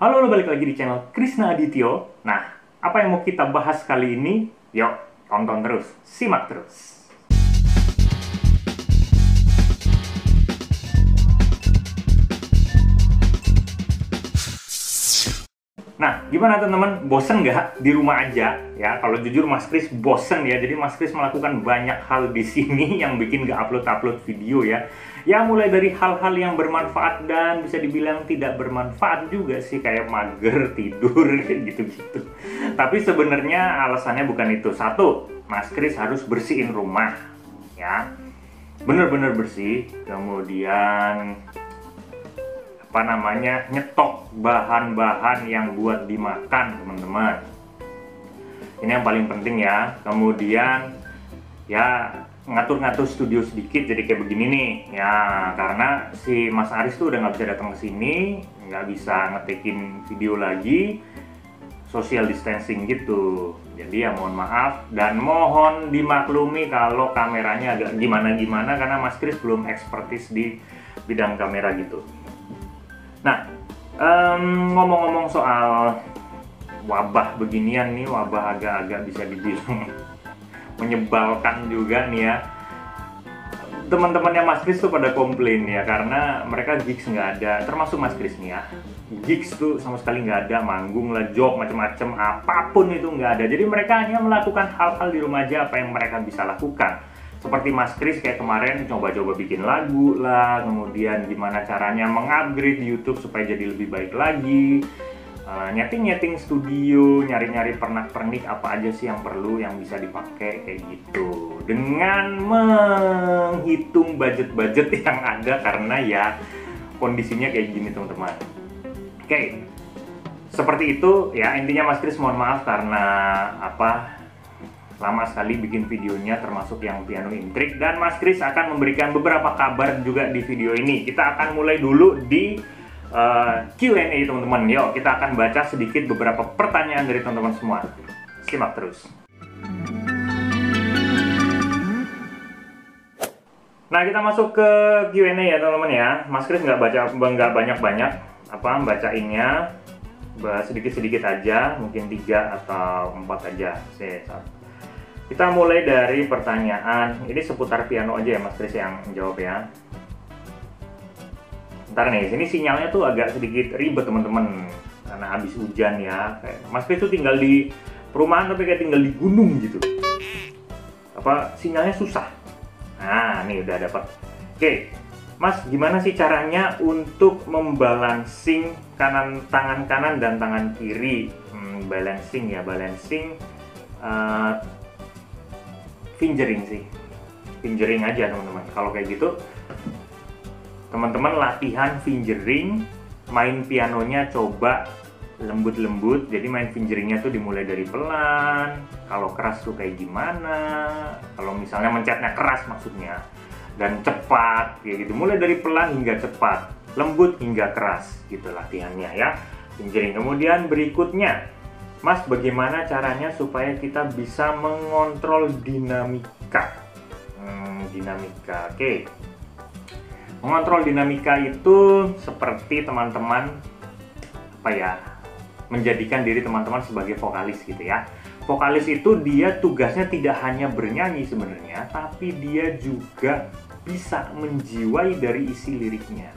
Halo, balik lagi di channel Krisna Adityo. Nah, apa yang mau kita bahas kali ini? Yuk, tonton terus, simak terus. Nah, gimana teman-teman? Bosen nggak di rumah aja? Ya, kalau jujur Mas Kris bosen ya. Jadi Mas Kris melakukan banyak hal di sini yang bikin nggak upload video ya. Ya, mulai dari hal-hal yang bermanfaat dan bisa dibilang tidak bermanfaat juga sih, kayak mager, tidur, gitu-gitu. Tapi sebenarnya alasannya bukan itu. Satu, Mas Kris harus bersihin rumah, ya. Bener-bener bersih. Kemudian nyetok bahan-bahan yang buat dimakan, teman-teman. Ini yang paling penting ya. Kemudian ya ngatur-ngatur studio sedikit jadi kayak begini nih ya, karena si Mas Aris tuh udah nggak bisa datang ke sini, nggak bisa ngetekin video lagi, social distancing gitu. Jadi ya mohon maaf dan mohon dimaklumi kalau kameranya agak gimana-gimana karena Mas Kris belum expertise di bidang kamera gitu. Nah, ngomong-ngomong soal wabah beginian nih, wabah agak-agak bisa dibilang menyebalkan juga nih ya. Teman-temannya Mas Kris tuh pada komplain ya, karena mereka gigs nggak ada, termasuk Mas Kris nih ya. Gigs tuh sama sekali nggak ada, manggung lah, job, macam-macam, apapun itu nggak ada. Jadi mereka hanya melakukan hal-hal di rumah aja apa yang mereka bisa lakukan. Seperti Mas Kris kayak kemarin coba-coba bikin lagu lah, kemudian gimana caranya mengupgrade YouTube supaya jadi lebih baik lagi, nyeting-nyeting studio, nyari-nyari pernak-pernik apa aja sih yang perlu, yang bisa dipakai kayak gitu, dengan menghitung budget-budget yang ada karena ya kondisinya kayak gini teman-teman. Oke, seperti itu ya intinya. Mas Kris mohon maaf karena lama sekali bikin videonya, termasuk yang piano intrik, dan Mas Kris akan memberikan beberapa kabar juga di video ini. Kita akan mulai dulu di Q&A teman-teman. Yuk kita akan baca sedikit beberapa pertanyaan dari teman-teman semua. Simak terus. Nah, kita masuk ke Q&A ya teman-teman ya. Mas Kris nggak banyak-banyak bacainnya, sedikit-sedikit aja, mungkin 3 atau 4 aja. Kita mulai dari pertanyaan, ini seputar piano aja ya Mas Kris yang jawab ya. Ntar nih, sini sinyalnya tuh agak sedikit ribet teman-teman, karena habis hujan ya. Mas Kris tuh tinggal di perumahan tapi kayak tinggal di gunung gitu. Sinyalnya susah. Nah, nih udah dapat. Oke, Mas, gimana sih caranya untuk membalancing tangan kanan dan tangan kiri? Balancing, fingering aja teman-teman. Kalau kayak gitu teman-teman latihan fingering, main pianonya coba lembut-lembut. Jadi main fingeringnya tuh dimulai dari pelan, kalau keras tuh kayak gimana, kalau misalnya mencetnya keras maksudnya, dan cepat kayak gitu. Mulai dari pelan hingga cepat, lembut hingga keras gitu latihannya ya, fingering. Kemudian berikutnya, Mas, bagaimana caranya supaya kita bisa mengontrol dinamika? Oke. Mengontrol dinamika itu seperti teman-teman menjadikan diri teman-teman sebagai vokalis gitu ya. Vokalis itu dia tugasnya tidak hanya bernyanyi sebenarnya, tapi dia juga bisa menjiwai dari isi liriknya.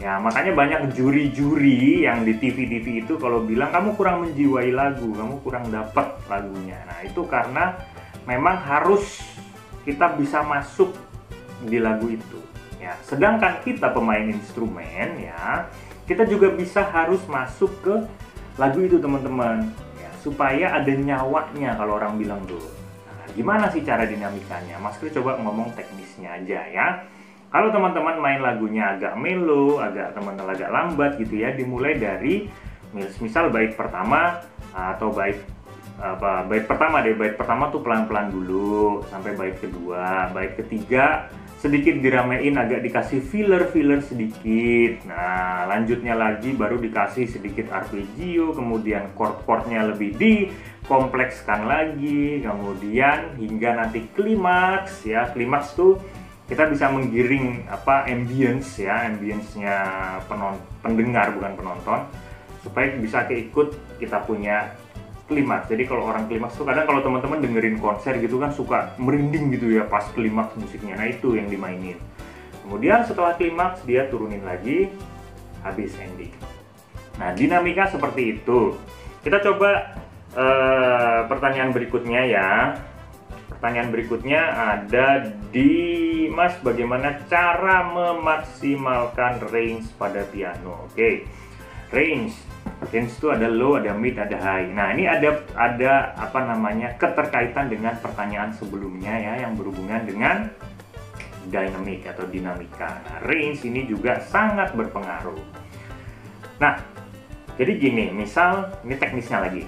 Ya, makanya banyak juri-juri yang di TV itu kalau bilang kamu kurang menjiwai lagu, kamu kurang dapat lagunya. Nah, itu karena memang harus kita bisa masuk di lagu itu. Ya, sedangkan kita pemain instrumen ya, kita juga harus masuk ke lagu itu teman-teman. Ya, supaya ada nyawanya kalau orang bilang tuh. Nah, gimana sih cara dinamikanya? Mas Kris coba ngomong teknisnya aja ya. Kalau teman-teman main lagunya agak mellow, agak lambat gitu ya, dimulai dari misal bait pertama atau bait pertama tuh pelan-pelan dulu sampai bait kedua, bait ketiga sedikit diramein, agak dikasih filler sedikit. Nah, lanjutnya lagi baru dikasih sedikit arpeggio, kemudian chord-chordnya lebih dikomplekskan lagi, kemudian hingga nanti klimaks ya. Klimaks tuh kita bisa menggiring ambience-nya pendengar bukan penonton, supaya bisa keikut kita punya klimaks. Jadi kalau orang klimaks tuh kadang kalau teman-teman dengerin konser gitu kan suka merinding gitu ya pas klimaks musiknya. Nah itu yang dimainin. Kemudian setelah klimaks dia turunin lagi, habis ending. Nah dinamika seperti itu. Kita coba pertanyaan berikutnya ya. Pertanyaan berikutnya ada di Mas, bagaimana cara memaksimalkan range pada piano? Oke. Range itu ada low, ada mid, ada high. Nah ini ada apa namanya keterkaitan dengan pertanyaan sebelumnya ya, yang berhubungan dengan dynamic atau dinamika. Nah, range ini juga sangat berpengaruh. Nah jadi gini, misal ini teknisnya lagi.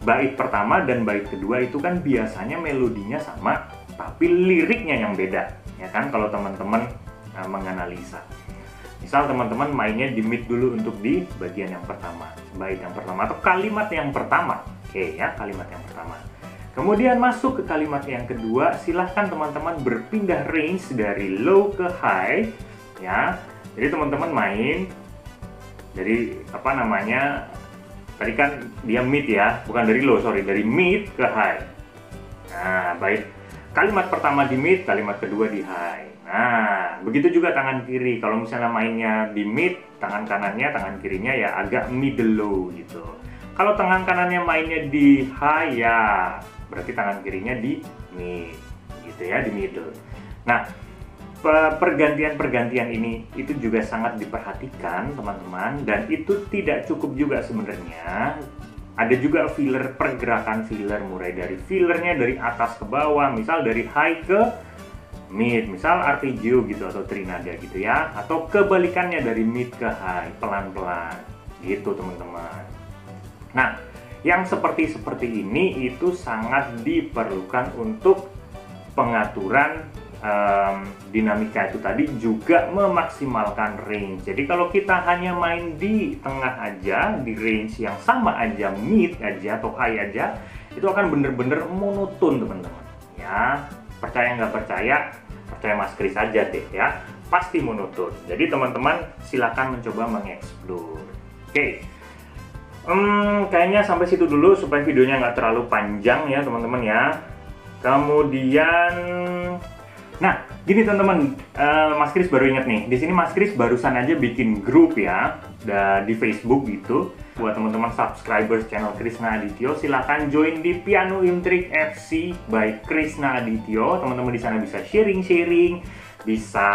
Bait pertama dan bait kedua itu kan biasanya melodinya sama, tapi liriknya yang beda, ya kan? Kalau teman-teman menganalisa, misal teman-teman mainnya di mid dulu untuk di bagian yang pertama, bait yang pertama atau kalimat yang pertama, oke ya, kalimat yang pertama. Kemudian masuk ke kalimat yang kedua, silahkan teman-teman berpindah range dari low ke high, ya. Jadi teman-teman main dari apa namanya? Tadi kan dia mid ya, bukan dari low, sorry, dari mid ke high. Nah, baik. Kalimat pertama di mid, kalimat kedua di high. Nah, begitu juga tangan kiri. Kalau misalnya mainnya di mid, tangan kanannya, tangan kirinya ya agak middle low gitu. Kalau tangan kanannya mainnya di high ya, berarti tangan kirinya di mid, gitu ya, di middle. Nah, pergantian-pergantian ini itu juga sangat diperhatikan teman-teman, dan itu tidak cukup juga sebenarnya. Ada juga filler, pergerakan filler, mulai dari fillernya dari atas ke bawah, misal dari high ke mid, misal arpeggio gitu atau trinada gitu ya, atau kebalikannya dari mid ke high, pelan-pelan gitu teman-teman. Nah yang seperti ini itu sangat diperlukan untuk pengaturan dinamika itu tadi, juga memaksimalkan range. Jadi kalau kita hanya main di tengah aja, di range yang sama aja, mid aja atau high aja, itu akan bener-bener monoton teman-teman ya. Percaya nggak percaya Mas Kris aja deh ya, pasti monoton. Jadi teman-teman silakan mencoba mengeksplor. Oke. Kayaknya sampai situ dulu supaya videonya nggak terlalu panjang ya teman-teman ya. Kemudian nah, gini teman-teman, Mas Kris baru ingat nih, di sini Mas Kris barusan aja bikin grup ya, di Facebook gitu. Buat teman-teman subscribers channel Krisna Adityo, silahkan join di Piano Intrik FC by Krisna Adityo. Teman-teman di sana bisa sharing-sharing, bisa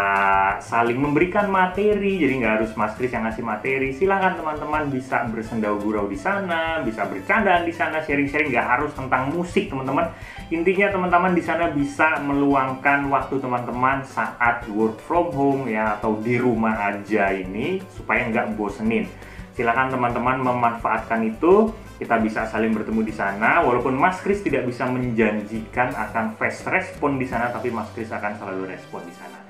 saling memberikan materi, jadi nggak harus Mas Kris yang ngasih materi. Silahkan teman-teman bisa bersendau gurau di sana, bisa bercandaan di sana, sharing-sharing, nggak harus tentang musik teman-teman. Intinya teman-teman di sana bisa meluangkan waktu teman-teman saat work from home ya, atau di rumah aja ini, supaya nggak bosenin. Silakan teman-teman memanfaatkan itu. Kita bisa saling bertemu di sana. Walaupun Mas Kris tidak bisa menjanjikan akan fast respon di sana, tapi Mas Kris akan selalu respon di sana.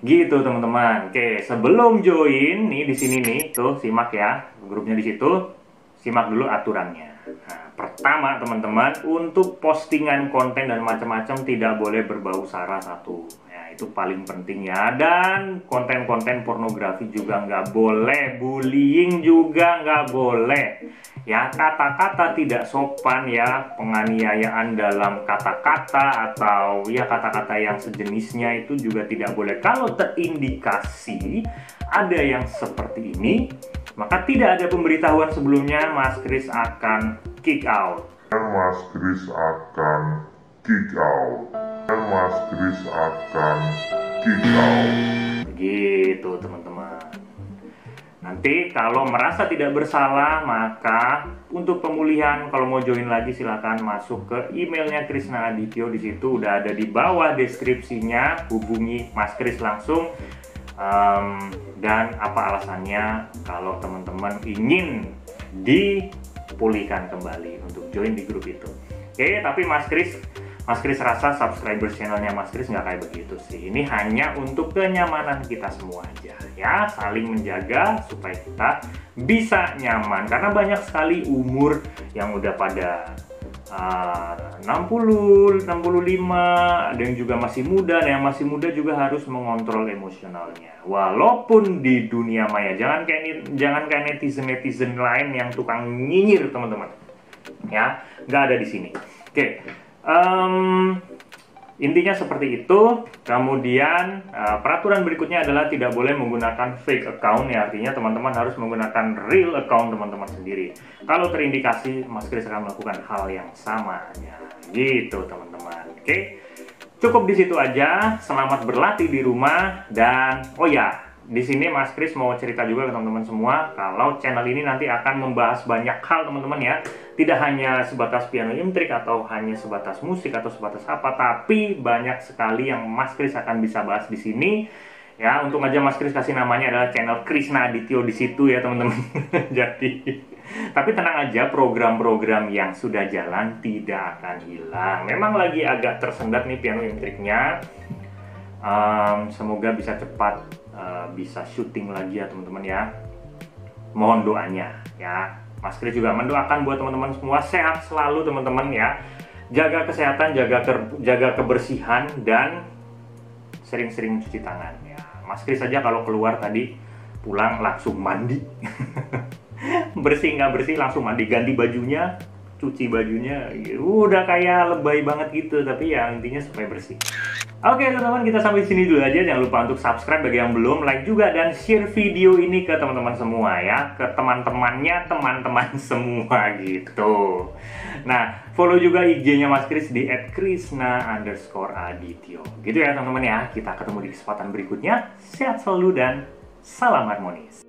Gitu teman-teman. Oke, sebelum join nih di sini nih, tuh simak ya grupnya di situ. Simak dulu aturannya. Nah, pertama teman-teman, untuk postingan konten dan macam-macam tidak boleh berbau sara satu. Ya, itu paling penting ya. Dan konten-konten pornografi juga nggak boleh, bullying juga nggak boleh. Ya, kata-kata tidak sopan ya, penganiayaan dalam kata-kata atau ya kata-kata yang sejenisnya itu juga tidak boleh. Kalau terindikasi ada yang seperti ini, maka tidak ada pemberitahuan sebelumnya, Mas Kris akan kick out. Mas Kris akan kick out. Mas Kris akan kick out. Begitu teman-teman. Nanti kalau merasa tidak bersalah, maka untuk pemulihan, kalau mau join lagi silakan masuk ke emailnya Krisna Adityo. Di situ udah ada di bawah deskripsinya. Hubungi Mas Kris langsung. Dan apa alasannya kalau teman-teman ingin dipulihkan kembali untuk join di grup itu. Oke, tapi Mas Kris rasa subscriber channelnya Mas Kris nggak kayak begitu sih. Ini hanya untuk kenyamanan kita semua aja ya, saling menjaga supaya kita bisa nyaman, karena banyak sekali umur yang udah pada 60, 65, ada yang juga masih muda. Nah, yang masih muda juga harus mengontrol emosionalnya. Walaupun di dunia maya, jangan kayak netizen lain yang tukang nyinyir, teman-teman. Ya, nggak ada di sini. Oke, intinya seperti itu. Kemudian peraturan berikutnya adalah tidak boleh menggunakan fake account, ya, artinya teman-teman harus menggunakan real account teman-teman sendiri. Kalau terindikasi, Mas Kris akan melakukan hal yang sama, ya, gitu teman-teman. Oke, cukup di situ aja. Selamat berlatih di rumah. Dan oh ya, di sini Mas Kris mau cerita juga ke teman-teman semua kalau channel ini nanti akan membahas banyak hal, teman-teman, ya. Tidak hanya sebatas piano intrik atau hanya sebatas musik atau sebatas apa, tapi banyak sekali yang Mas Kris akan bisa bahas di sini. Ya, untung aja Mas Kris kasih namanya adalah channel Krisna Adityo di situ, ya, teman-teman. Jadi, tapi tenang aja, program-program yang sudah jalan tidak akan hilang. Memang lagi agak tersendat nih piano intriknya. Semoga bisa cepat bisa syuting lagi, ya, teman-teman, ya. Mohon doanya, ya. Mas Kris juga mendoakan buat teman-teman semua sehat selalu, teman-teman, ya. Jaga kesehatan, jaga kebersihan, dan sering-sering cuci tangan, ya. Mas Kris aja kalau keluar tadi pulang langsung mandi. Bersih nggak bersih langsung mandi, ganti bajunya, cuci bajunya, udah kayak lebay banget gitu, tapi ya intinya supaya bersih. Oke, teman-teman, kita sampai sini dulu aja. Jangan lupa untuk subscribe bagi yang belum, like juga, dan share video ini ke teman-teman semua, ya, ke teman-temannya, teman-teman semua gitu. Nah, follow juga IG-nya Mas Kris di @krisna_adityo. Gitu ya, teman-teman, ya. Kita ketemu di kesempatan berikutnya. Sehat selalu dan salam harmonis.